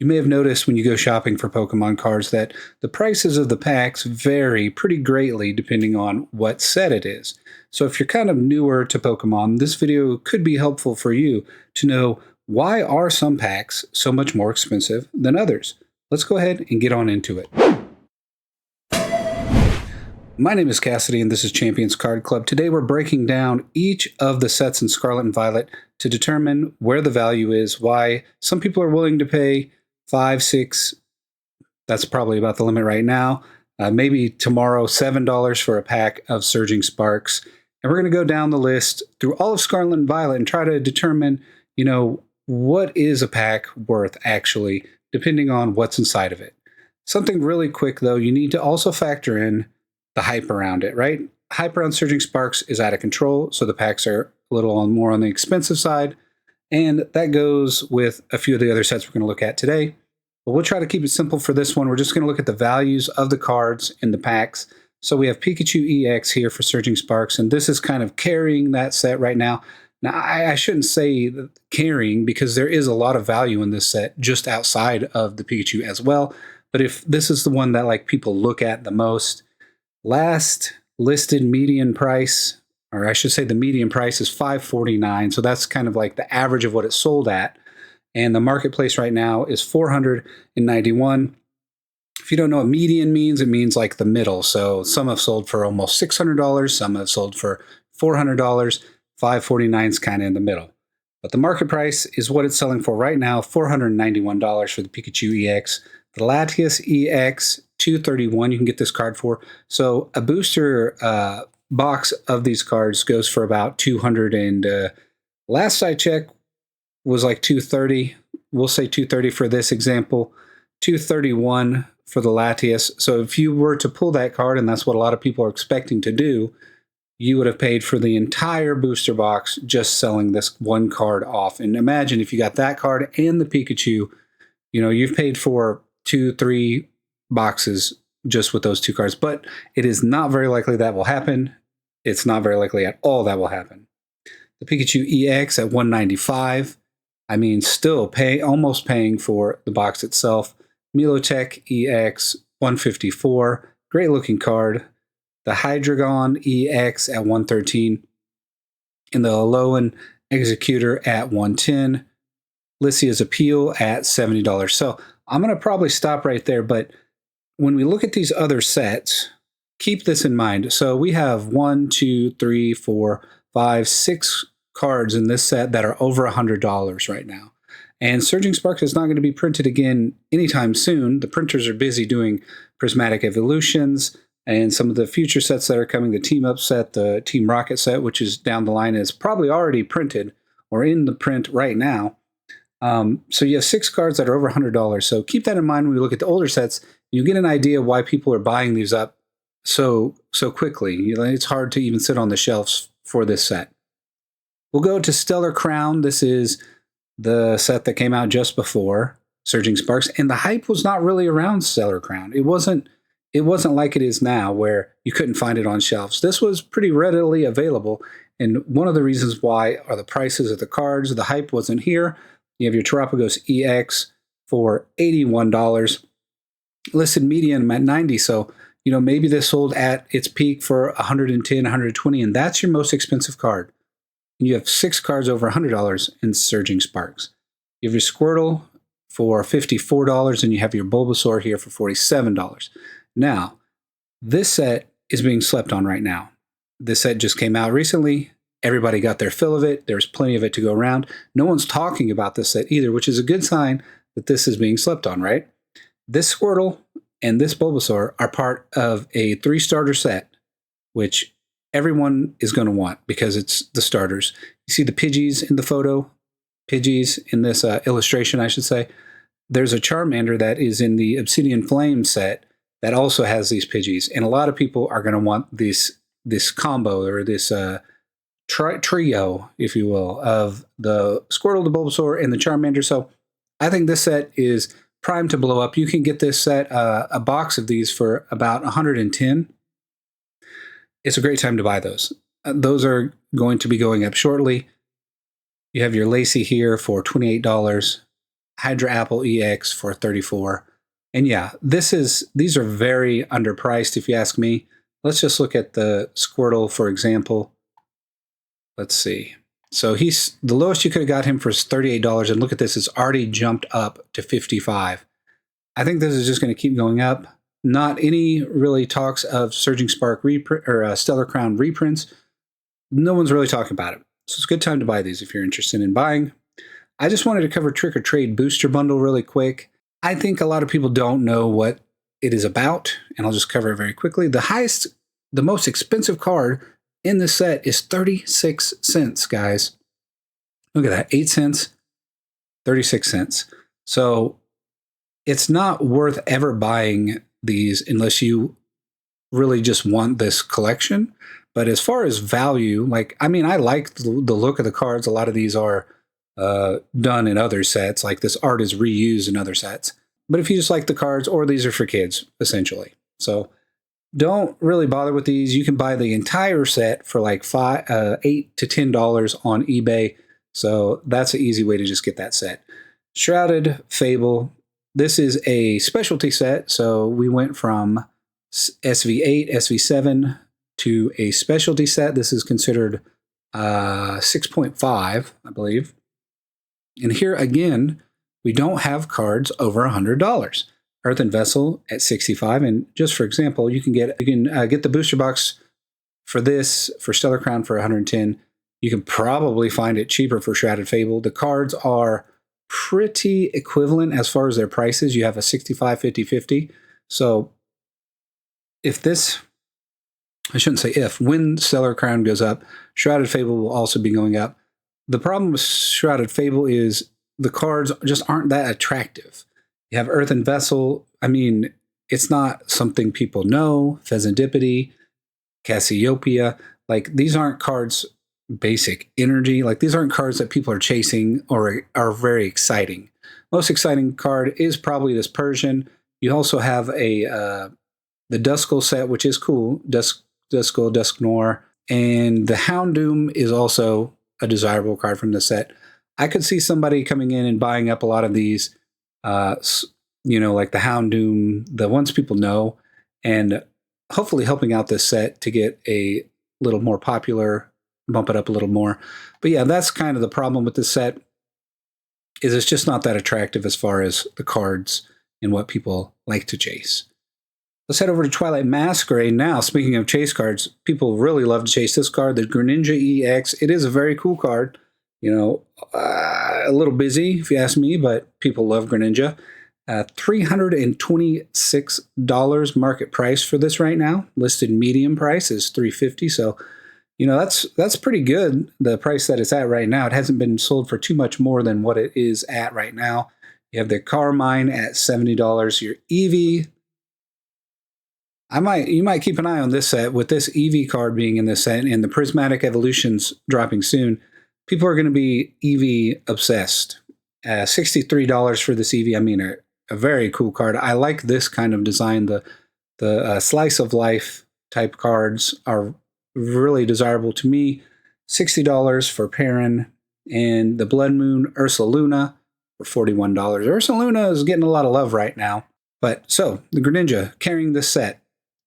You may have noticed when you go shopping for Pokemon cards that the prices of the packs vary pretty greatly depending on what set it is. So if you're kind of newer to Pokemon, this video could be helpful for you to know why are some packs so much more expensive than others. Let's go ahead and get on into it. My name is Cassidy and this is Champions Card Club. Today we're breaking down each of the sets in Scarlet and Violet to determine where the value is, why some people are willing to pay $5, $6, that's probably about the limit right now, maybe tomorrow $7 for a pack of Surging Sparks. And we're going to go down the list through all of Scarlet and Violet and try to determine, what is a pack worth actually, depending on what's inside of it. Something really quick though, you need to also factor in the hype around it, right? Hype around Surging Sparks is out of control, so the packs are a little more on the expensive side, and that goes with a few of the other sets we're going to look at today. But we'll try to keep it simple for this one. We're just going to look at the values of the cards in the packs. So we have Pikachu EX here for Surging Sparks, and this is kind of carrying that set right now. Now, I shouldn't say carrying because there is a lot of value in this set just outside of the Pikachu as well. But if this is the one that people look at the most, last listed median price, or I should say the median price is $549. So that's kind of like the average of what it sold at. And the marketplace right now is $491. If you don't know what median means, it means like the middle. So some have sold for almost $600. Some have sold for $400. $549 is kind of in the middle. But the market price is what it's selling for right now, $491 for the Pikachu EX. The Latias EX, $231 you can get this card for. So a booster box of these cards goes for about $200, and last I checked was like $230. We'll say $230 for this example, $231 for the Latias. So if you were to pull that card, and that's what a lot of people are expecting to do, you would have paid for the entire booster box just selling this one card off. And imagine if you got that card and the Pikachu, you've paid for 2-3 boxes just with those two cards. But it is not very likely that will happen. It's not very likely at all that will happen. The Pikachu EX at $195. I mean, still almost paying for the box itself. Milotic EX, $154. Great looking card. The Hydreigon EX at $113. And the Alolan Executor at $110. Lysia's Appeal at $70. So I'm going to probably stop right there, but when we look at these other sets, keep this in mind. So we have 1, 2, 3, 4, 5, 6 cards in this set that are over $100 right now. And Surging Sparks is not going to be printed again anytime soon. The printers are busy doing Prismatic Evolutions, and some of the future sets that are coming, the Team Up set, the Team Rocket set, which is down the line, is probably already printed or in the print right now. So you have 6 cards that are over $100. So keep that in mind when we look at the older sets. You get an idea why people are buying these up so quickly. It's hard to even sit on the shelves for this set. We'll go to Stellar Crown. This is the set that came out just before Surging Sparks, and the hype was not really around Stellar Crown. It wasn't like it is now where you couldn't find it on shelves. This was pretty readily available, and one of the reasons why are the prices of the cards. The hype wasn't here. You have your Terapagos EX for $81, listed median at $90. So, maybe this sold at its peak for $110, $120, and that's your most expensive card. And you have 6 cards over $100 in Surging Sparks. You have your Squirtle for $54, and you have your Bulbasaur here for $47. Now, this set is being slept on right now. This set just came out recently. Everybody got their fill of it. There's plenty of it to go around. No one's talking about this set either, which is a good sign that this is being slept on, right? This Squirtle and this Bulbasaur are part of a 3-starter set, which everyone is going to want because it's the starters. You see the Pidgeys in the photo, Pidgeys in this illustration, I should say. There's a Charmander that is in the Obsidian Flame set that also has these Pidgeys, and a lot of people are going to want this combo or this trio, if you will, of the Squirtle, the Bulbasaur, and the Charmander. So I think this set is primed to blow up. You can get this set, a box of these, for about $110. It's a great time to buy those. Those are going to be going up shortly. You have your Lacey here for $28. Hydra Apple EX for 34. And yeah, these are very underpriced if you ask me. Let's just look at the Squirtle, for example. Let's see. So he's the lowest you could have got him for is $38, and look at this, it's already jumped up to 55. I think this is just going to keep going up. Not any really talks of Surging Spark reprint or Stellar Crown reprints. No one's really talking about it. So it's a good time to buy these if you're interested in buying. I just wanted to cover Trick or Trade Booster Bundle really quick. I think a lot of people don't know what it is about, and I'll just cover it very quickly. The most expensive card in this set is 36 cents, guys. Look at that, 8 cents, 36 cents. So it's not worth ever buying these unless you really just want this collection. But as far as value, like, I mean, I like the look of the cards. A lot of these are done in other sets, like this art is reused in other sets. But if you just like the cards, or these are for kids, essentially. So don't really bother with these. You can buy the entire set for like $8 to $10 on eBay. So that's an easy way to just get that set. Shrouded Fable. This is a specialty set. So we went from SV8, SV7 to a specialty set. This is considered 6.5, I believe. And here again, we don't have cards over $100. Earthen Vessel at 65, and just for example, you can get the booster box for this for Stellar Crown for 110. You can probably find it cheaper for Shrouded Fable. The cards are pretty equivalent as far as their prices. You have a 65, 50, 50. So if this, I shouldn't say if, when Stellar Crown goes up, Shrouded Fable will also be going up. The problem with Shrouded Fable is the cards just aren't that attractive. You have Earthen Vessel. I mean, it's not something people know. Pheasantipity, Cassiopeia. Like, these aren't cards, basic energy. Like, these aren't cards that people are chasing or are very exciting. Most exciting card is probably this Persian. You also have the Duskull set, which is cool. Duskull, Dusknoir. And the Houndoom is also a desirable card from the set. I could see somebody coming in and buying up a lot of these, like the Houndoom, the ones people know, and hopefully helping out this set to get a little more popular, bump it up a little more. But yeah, that's kind of the problem with this set, is it's just not that attractive as far as the cards and what people like to chase. Let's head over to Twilight Masquerade now. Speaking of chase cards, people really love to chase this card, the Greninja EX. It is a very cool card. A little busy, if you ask me, but people love Greninja. $326 market price for this right now. Listed medium price is $350. So, that's pretty good, the price that it's at right now. It hasn't been sold for too much more than what it is at right now. You have the Carmine at $70. Your Eevee, you might keep an eye on this set. With this Eevee card being in this set and the Prismatic Evolutions dropping soon, people are going to be Eevee obsessed. $63 for this Eevee. I mean, a very cool card. I like this kind of design. The slice of life type cards are really desirable to me. $60 for Perrin, and the Blood Moon Ursaluna for $41. Ursaluna is getting a lot of love right now. But so the Greninja carrying this set,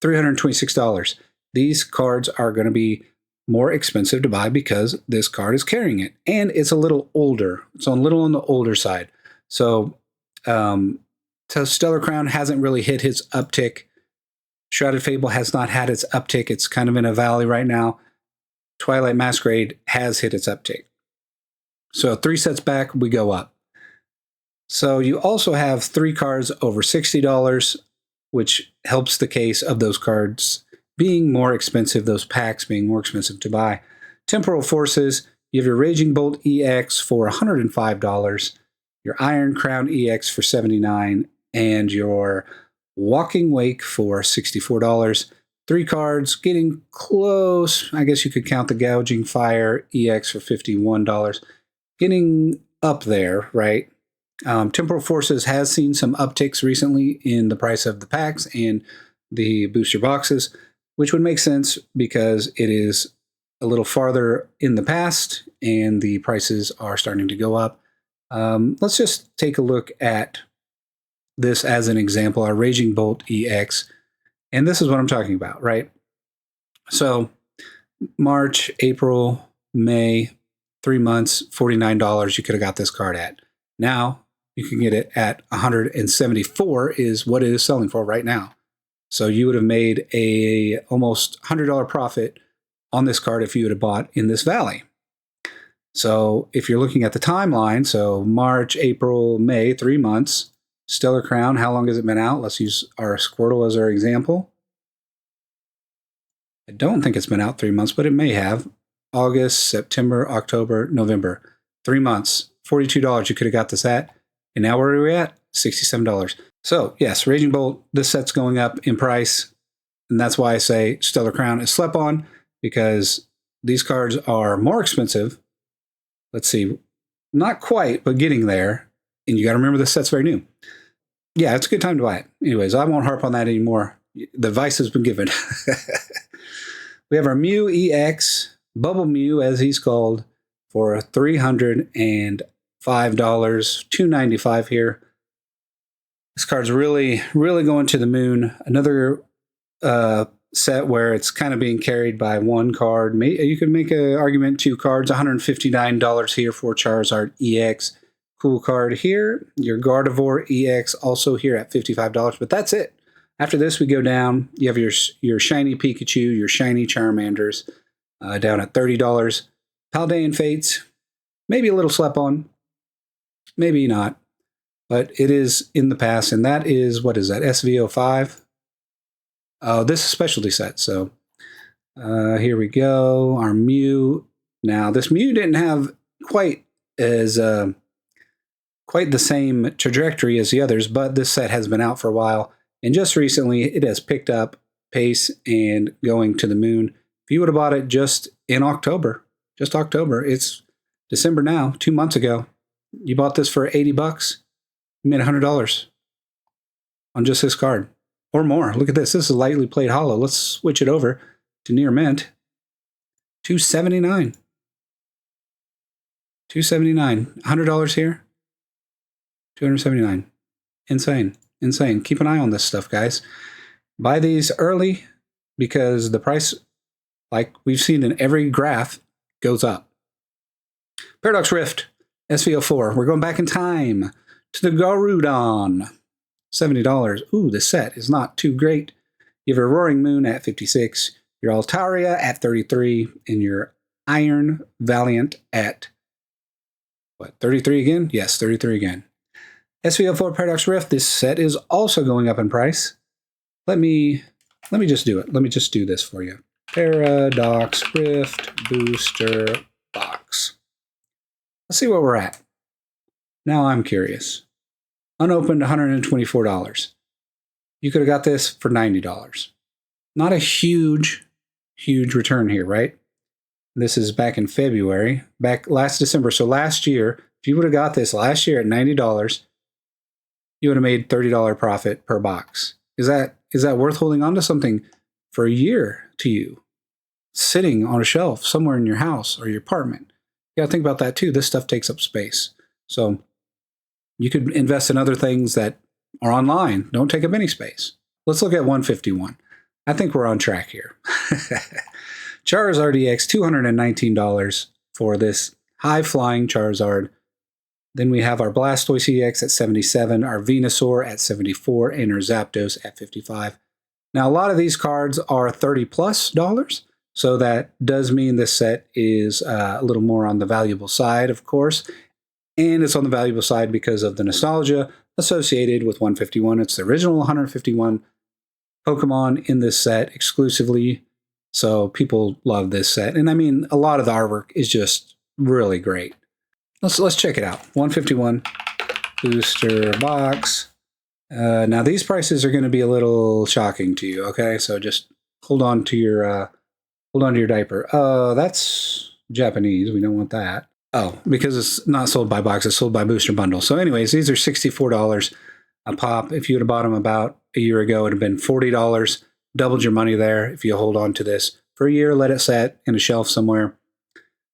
$326. These cards are going to be more expensive to buy because this card is carrying it, and it's a little older. It's a little on the older side. So Stellar Crown hasn't really hit his uptick. Shrouded Fable has not had its uptick. It's kind of in a valley right now. Twilight Masquerade has hit its uptick. So 3 sets back, we go up. So you also have 3 cards over $60, which helps the case of those cards being more expensive, those packs being more expensive to buy. Temporal Forces, you have your Raging Bolt EX for $105, your Iron Crown EX for $79, and your Walking Wake for $64. 3 cards, getting close. I guess you could count the Gouging Fire EX for $51. Getting up there, right? Temporal Forces has seen some upticks recently in the price of the packs and the booster boxes, which would make sense because it is a little farther in the past and the prices are starting to go up. Let's just take a look at this as an example, our Raging Bolt EX. And this is what I'm talking about, right? So March, April, May, 3 months, $49 you could have got this card at. Now you can get it at $174 is what it is selling for right now. So you would have made a almost $100 profit on this card if you would have bought in this valley. So if you're looking at the timeline, so March, April, May, 3 months, Stellar Crown, how long has it been out? Let's use our Squirtle as our example. I don't think it's been out 3 months, but it may have. August, September, October, November. 3 months, $42 you could have got this at. And now where are we at? $67. So yes, Raging Bolt, this set's going up in price. And that's why I say Stellar Crown is slept on, because these cards are more expensive. Let's see, not quite, but getting there. And you got to remember this set's very new. Yeah, it's a good time to buy it. Anyways, I won't harp on that anymore. The advice has been given. We have our Mew EX, Bubble Mew as he's called, for $305, $295 here. This card's really, really going to the moon. Another set where it's kind of being carried by one card. You could make an argument 2 cards, $159 here for Charizard EX. Cool card here. Your Gardevoir EX also here at $55, but that's it. After this, we go down. You have your shiny Pikachu, your shiny Charmanders down at $30. Paldean Fates, maybe a little slap on, maybe not, but it is in the past, and that is, what is that, SV05? Oh, this is a specialty set, so here we go, our Mew. Now, this Mew didn't have quite the same trajectory as the others, but this set has been out for a while, and just recently it has picked up pace and going to the moon. If you would have bought it just in October, it's December now, 2 months ago, you bought this for $80, you made $100 on just this card, or more. Look at this. This is lightly played hollow. Let's switch it over to near mint. $279. $100 here. $279. Insane. Keep an eye on this stuff, guys. Buy these early because the price, like we've seen in every graph, goes up. Paradox Rift, SV04. We're going back in time to the Garudon. $70. Ooh, the set is not too great. You have your Roaring Moon at $56, your Altaria at $33, and your Iron Valiant at, what, $33 again? Yes, $33 again. SV04 Paradox Rift, this set is also going up in price. Let me just do it. Let me just do this for you. Paradox Rift Booster Box. Let's see where we're at. Now I'm curious. Unopened, $124. You could have got this for $90. Not a huge return here, right? This is back in February, back last December. So last year, if you would have got this last year at $90, you would have made $30 profit per box. Is that worth holding on to something for a year to you? Sitting on a shelf somewhere in your house or your apartment. You gotta think about that too. This stuff takes up space. So you could invest in other things that are online, don't take up any space. Let's look at 151. I think we're on track here. Charizard EX, $219 for this high-flying Charizard. Then we have our Blastoise EX at $77, our Venusaur at $74, and our Zapdos at $55. Now, a lot of these cards are $30+, so that does mean this set is a little more on the valuable side, of course. And it's on the valuable side because of the nostalgia associated with 151. It's the original 151 Pokemon in this set exclusively. So people love this set. And I mean, a lot of the artwork is just really great. Let's check it out. 151 booster box. Now these prices are going to be a little shocking to you. Okay, so just hold on to your diaper. That's Japanese. We don't want that. Oh, because it's not sold by box, it's sold by booster bundle. So anyways, these are $64 a pop. If you would have bought them about a year ago, it would have been $40. Doubled your money there if you hold on to this for a year, let it set in a shelf somewhere.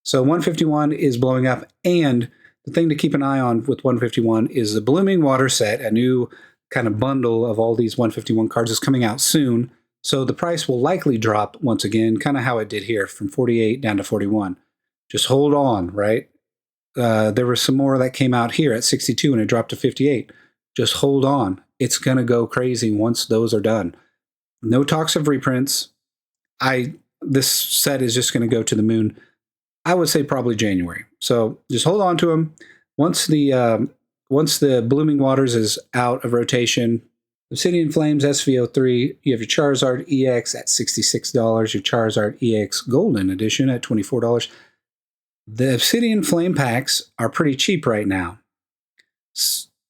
So 151 is blowing up, and the thing to keep an eye on with 151 is the Blooming Water set, a new kind of bundle of all these 151 cards is coming out soon. So the price will likely drop once again, kind of how it did here, from 48 down to 41. Just hold on, right? There were some more that came out here at 62 and it dropped to 58. Just hold on. It's going to go crazy once those are done. No talks of reprints. This set is just going to go to the moon. I would say probably January. So just hold on to them. Once the Blooming Waters is out of rotation, Obsidian Flames SVO3, you have your Charizard EX at $66, your Charizard EX Golden Edition at $24. The Obsidian Flame packs are pretty cheap right now.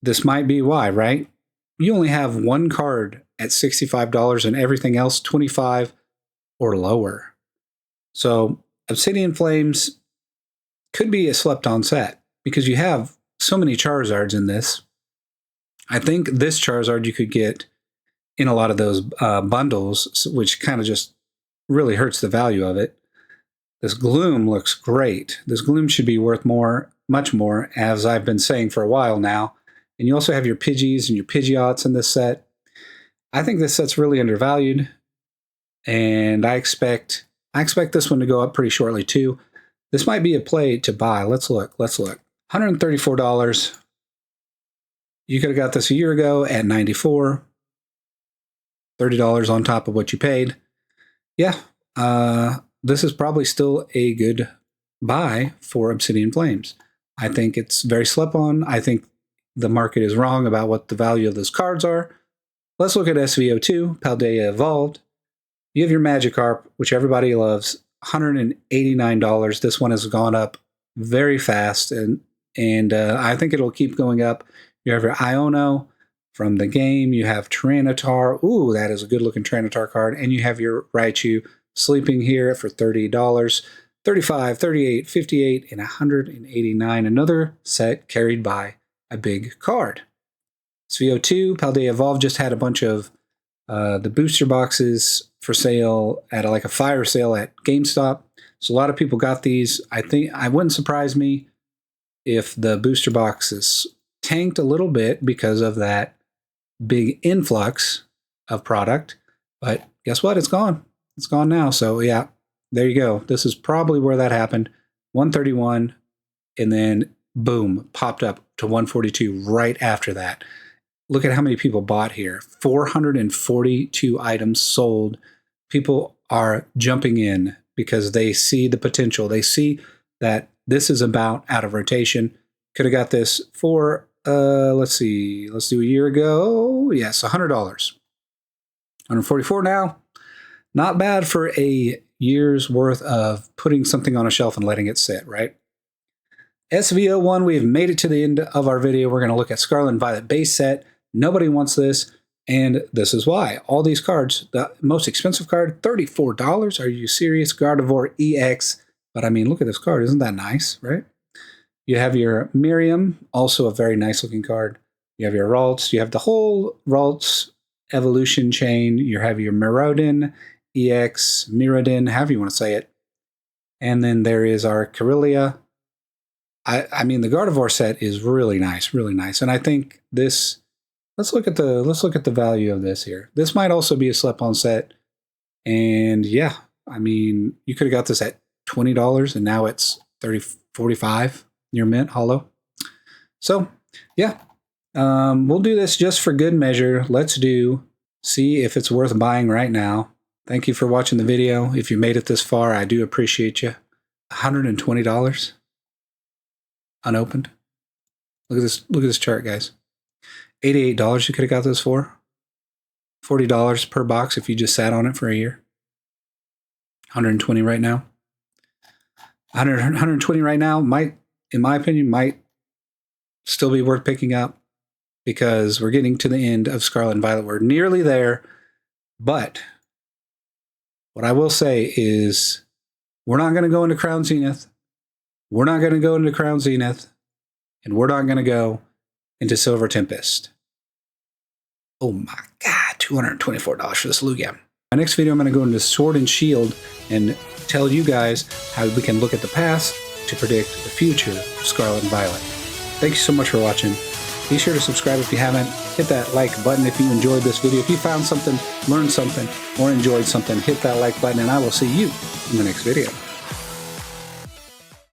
This might be why, right? You only have one card at $65 and everything else $25 or lower. So Obsidian Flames could be a slept-on set because you have so many Charizards in this. I think this Charizard you could get in a lot of those bundles, which kind of just really hurts the value of it. This Gloom looks great. This Gloom should be worth more, much more, as I've been saying for a while now. And you also have your Pidgeys and your Pidgeots in this set. I think this set's really undervalued, and I expect this one to go up pretty shortly too. This might be a play to buy. Let's look. $134. You could have got this a year ago at $94. $30 on top of what you paid. Yeah, this is probably still a good buy for Obsidian Flames. I think it's very slept on. I think the market is wrong about what the value of those cards are. Let's look at SVO2, Paldea Evolved. You have your Magikarp, which everybody loves, $189. This one has gone up very fast, and I think it'll keep going up. You have your Iono from the game. You have Tyranitar. Ooh, that is a good-looking Tyranitar card. And you have your Raichu sleeping here for $30. $35, $38, $58, and $189. Another set carried by a big card. SVO2, Paldea Evolved just had a bunch of the booster boxes for sale at like a fire sale at GameStop. So a lot of people got these. I think it wouldn't surprise me if the booster boxes tanked a little bit because of that big influx of product. But guess what? It's gone. It's gone now. So yeah, there you go. This is probably where that happened. 131, and then boom, popped up to 142 right after that. Look at how many people bought here. 442 items sold. People are jumping in because they see the potential. They see that this is about out of rotation. Could have got this for, let's see, let's do a year ago. Yes, $100. 144 now. Not bad for a year's worth of putting something on a shelf and letting it sit, right? SVO1, we've made it to the end of our video. We're going to look at Scarlet and Violet base set. Nobody wants this, and this is why. All these cards, the most expensive card, $34. Are you serious? Gardevoir EX. But I mean, look at this card. Isn't that nice, right? You have your Miriam, also a very nice looking card. You have your Ralts. You have the whole Ralts evolution chain. You have your Miraidon EX, Miraidon, however you want to say it. And then there is our Corellia. I mean, the Gardevoir set is really nice, really nice. And I think this, let's look at the value of this here. This might also be a slip-on set. And yeah, I mean, you could have got this at $20 and now it's $45 near mint hollow. So yeah, we'll do this just for good measure. Let's see if it's worth buying right now. Thank you for watching the video. If you made it this far, I do appreciate you. $120 unopened. Look at this chart, guys. $88 you could have got this for. $40 per box if you just sat on it for a year. $120 right now. $120 right now might, in my opinion, might still be worth picking up because we're getting to the end of Scarlet and Violet. We're nearly there, but what I will say is we're not going to go into Crown Zenith. We're not going to go into Crown Zenith, and we're not going to go into Silver Tempest. Oh my God, $224 for this Lugia. My next video, I'm going to go into Sword and Shield and tell you guys how we can look at the past to predict the future of Scarlet and Violet. Thank you so much for watching. Be sure to subscribe if you haven't. Hit that like button if you enjoyed this video. If you found something, learned something, or enjoyed something, hit that like button, and I will see you in the next video.